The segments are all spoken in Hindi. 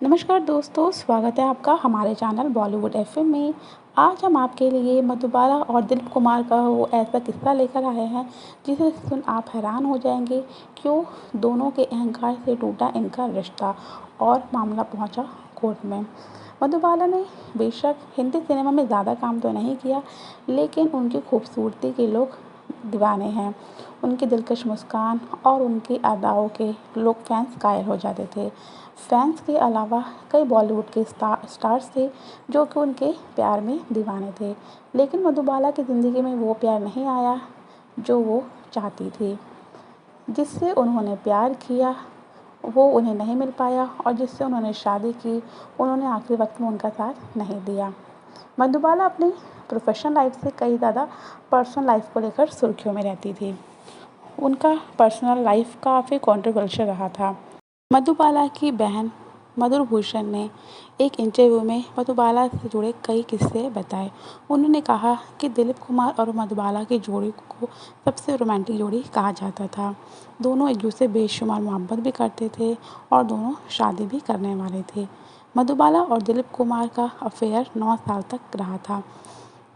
नमस्कार दोस्तों, स्वागत है आपका हमारे चैनल बॉलीवुड एफएम में। आज हम आपके लिए मधुबाला और दिलीप कुमार का वो ऐसा किस्सा लेकर आए हैं जिसे सुन आप हैरान हो जाएंगे। क्यों दोनों के अहंकार से टूटा इनका रिश्ता और मामला पहुंचा कोर्ट में। मधुबाला ने बेशक हिंदी सिनेमा में ज़्यादा काम तो नहीं किया, लेकिन उनकी खूबसूरती के लोग दीवाने हैं। उनकी दिलकश मुस्कान और उनकी अदाओं के लोग फैंस कायल हो जाते थे। फैंस के अलावा कई बॉलीवुड के स्टार्स थे जो कि उनके प्यार में दीवाने थे, लेकिन मधुबाला की ज़िंदगी में वो प्यार नहीं आया जो वो चाहती थी। जिससे उन्होंने प्यार किया वो उन्हें नहीं मिल पाया, और जिससे उन्होंने शादी की उन्होंने आखिरी वक्त में उनका साथ नहीं दिया। मधुबाला अपनी प्रोफेशनल लाइफ से कई ज़्यादा पर्सनल लाइफ को लेकर सुर्खियों में रहती थी। उनका पर्सनल लाइफ काफ़ी कंट्रोवर्शियल रहा था। मधुबाला की बहन मधुर भूषण ने एक इंटरव्यू में मधुबाला से जुड़े कई किस्से बताए। उन्होंने कहा कि दिलीप कुमार और मधुबाला की जोड़ी को सबसे रोमांटिक जोड़ी कहा जाता था। दोनों एक दूसरे बेशुमार मोहब्बत भी करते थे और दोनों शादी भी करने वाले थे। मधुबाला और दिलीप कुमार का अफेयर 9 साल तक रहा था,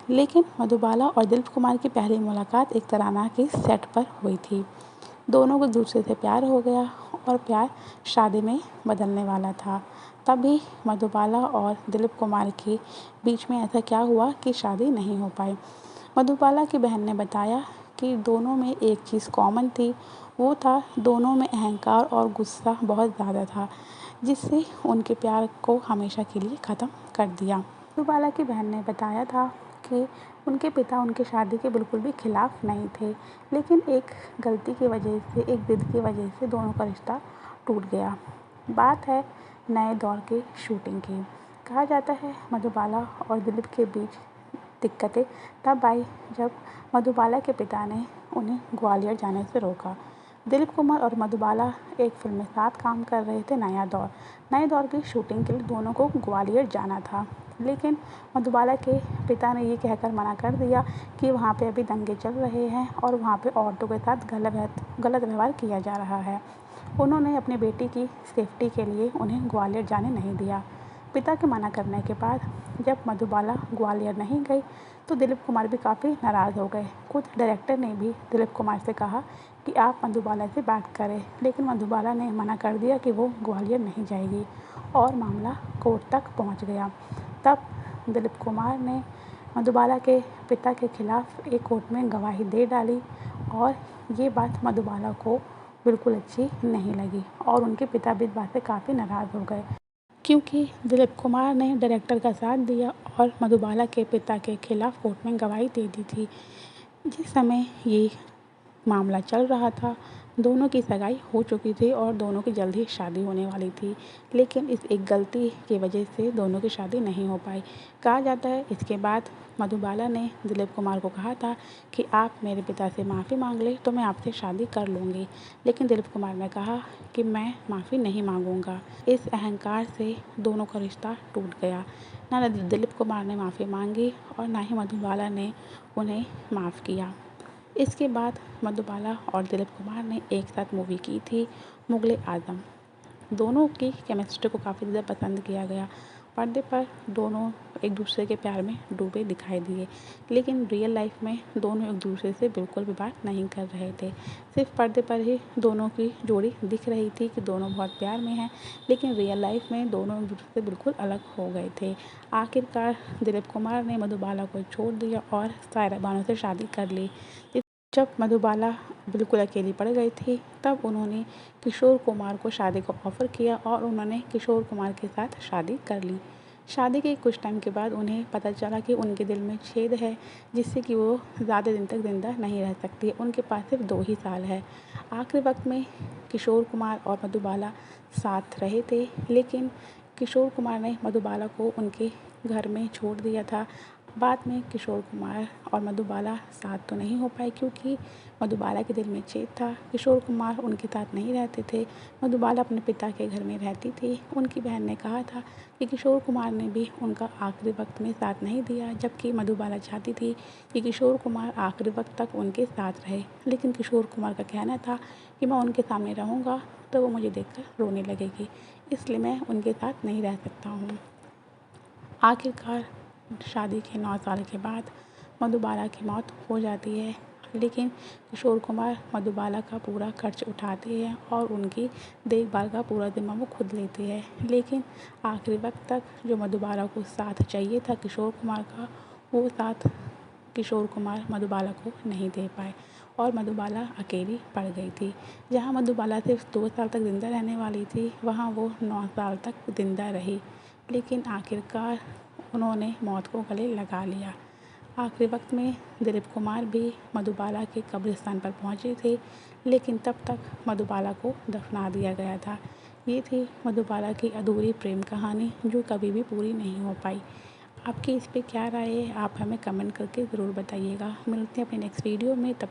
लेकिन मधुबाला और दिलीप कुमार की पहली मुलाकात एक तराना के सेट पर हुई थी। दोनों को दूसरे से प्यार हो गया और प्यार शादी में बदलने वाला था। तभी मधुबाला और दिलीप कुमार के बीच में ऐसा क्या हुआ कि शादी नहीं हो पाई। मधुबाला की बहन ने बताया कि दोनों में एक चीज़ कॉमन थी, वो था दोनों में अहंकार और गुस्सा बहुत ज़्यादा था, जिससे उनके प्यार को हमेशा के लिए ख़त्म कर दिया। मधुबाला की बहन ने बताया था कि उनके पिता उनकी शादी के बिल्कुल भी खिलाफ नहीं थे, लेकिन एक गलती की वजह से, एक ज़िद की वजह से दोनों का रिश्ता टूट गया। बात है नए दौर की शूटिंग की। कहा जाता है मधुबाला और दिलीप के बीच दिक्कतें तब आई जब मधुबाला के पिता ने उन्हें ग्वालियर जाने से रोका। दिलीप कुमार और मधुबाला एक फिल्म में साथ काम कर रहे थे, नए दौर की शूटिंग के लिए दोनों को ग्वालियर जाना था, लेकिन मधुबाला के पिता ने ये कहकर मना कर दिया कि वहाँ पे अभी दंगे चल रहे हैं और वहाँ पे औरतों के साथ गलत व्यवहार किया जा रहा है। उन्होंने अपनी बेटी की सेफ्टी के लिए उन्हें ग्वालियर जाने नहीं दिया। पिता के मना करने के बाद जब मधुबाला ग्वालियर नहीं गई तो दिलीप कुमार भी काफ़ी नाराज़ हो गए। खुद डायरेक्टर ने भी दिलीप कुमार से कहा कि आप मधुबाला से बात करें, लेकिन मधुबाला ने मना कर दिया कि वो ग्वालियर नहीं जाएगी और मामला कोर्ट तक पहुंच गया। तब दिलीप कुमार ने मधुबाला के पिता के खिलाफ एक कोर्ट में गवाही दे डाली, और ये बात मधुबाला को बिल्कुल अच्छी नहीं लगी और उनके पिता भी इस बात से काफ़ी नाराज़ हो गए, क्योंकि दिलीप कुमार ने डायरेक्टर का साथ दिया और मधुबाला के पिता के खिलाफ कोर्ट में गवाही दे दी थी। जिस समय ये मामला चल रहा था, दोनों की सगाई हो चुकी थी और दोनों की जल्द ही शादी होने वाली थी, लेकिन इस एक गलती की वजह से दोनों की शादी नहीं हो पाई। कहा जाता है इसके बाद मधुबाला ने दिलीप कुमार को कहा था कि आप मेरे पिता से माफ़ी मांग ले तो मैं आपसे शादी कर लूँगी, लेकिन दिलीप कुमार ने कहा कि मैं माफ़ी नहीं मांगूंगा। इस अहंकार से दोनों का रिश्ता टूट गया। ना दिलीप कुमार ने माफ़ी मांगी और ना ही मधुबाला ने उन्हें माफ़ किया। इसके बाद मधुबाला और दिलीप कुमार ने एक साथ मूवी की थी मुग़ल आज़म। दोनों की केमिस्ट्री को काफ़ी ज़्यादा पसंद किया गया। पर्दे पर दोनों एक दूसरे के प्यार में डूबे दिखाई दिए, लेकिन रियल लाइफ में दोनों एक दूसरे से बिल्कुल भी बात नहीं कर रहे थे। सिर्फ पर्दे पर ही दोनों की जोड़ी दिख रही थी कि दोनों बहुत प्यार में हैं, लेकिन रियल लाइफ में दोनों एक दूसरे से बिल्कुल अलग हो गए थे। आखिरकार दिलीप कुमार ने मधुबाला को छोड़ दिया और सायरा बानो से शादी कर ली। जब मधुबाला बिल्कुल अकेली पड़ गई थी, तब उन्होंने किशोर कुमार को शादी का ऑफ़र किया और उन्होंने किशोर कुमार के साथ शादी कर ली। शादी के कुछ टाइम के बाद उन्हें पता चला कि उनके दिल में छेद है, जिससे कि वो ज़्यादा दिन तक ज़िंदा नहीं रह सकती। उनके पास सिर्फ 2 ही साल है। आखिरी वक्त में किशोर कुमार और मधुबाला साथ रहे थे, लेकिन किशोर कुमार ने मधुबाला को उनके घर में छोड़ दिया था। बाद में किशोर कुमार और मधुबाला साथ तो नहीं हो पाए क्योंकि मधुबाला के दिल में छेद था। किशोर कुमार उनके साथ नहीं रहते थे। मधुबाला अपने पिता के घर में रहती थी। उनकी बहन ने कहा था कि किशोर कुमार ने भी उनका आखिरी वक्त में साथ नहीं दिया, जबकि मधुबाला चाहती थी कि किशोर कुमार आखिरी वक्त तक उनके साथ रहे। लेकिन किशोर कुमार का कहना था कि मैं उनके सामने रहूँगा तो वो मुझे देखकर रोने लगेगी, इसलिए मैं उनके साथ नहीं रह सकता हूँ। आखिरकार शादी के 9 साल के बाद मधुबाला की मौत हो जाती है, लेकिन किशोर कुमार मधुबाला का पूरा खर्च उठाते हैं और उनकी देखभाल का पूरा ज़िम्मा वो खुद लेते हैं। लेकिन आखिरी वक्त तक जो मधुबाला को साथ चाहिए था किशोर कुमार का, वो साथ किशोर कुमार मधुबाला को नहीं दे पाए और मधुबाला अकेली पड़ गई थी। जहाँ मधुबाला सिर्फ 2 साल तक ज़िंदा रहने वाली थी, वहाँ वो 9 साल तक ज़िंदा रही, लेकिन आखिरकार उन्होंने मौत को गले लगा लिया। आखिरी वक्त में दिलीप कुमार भी मधुबाला के कब्रिस्तान पर पहुँचे थे, लेकिन तब तक मधुबाला को दफना दिया गया था। ये थी मधुबाला की अधूरी प्रेम कहानी जो कभी भी पूरी नहीं हो पाई। आपकी इस पे क्या राय है? आप हमें कमेंट करके ज़रूर बताइएगा। मिलते हैं अपने नेक्स्ट वीडियो में, तब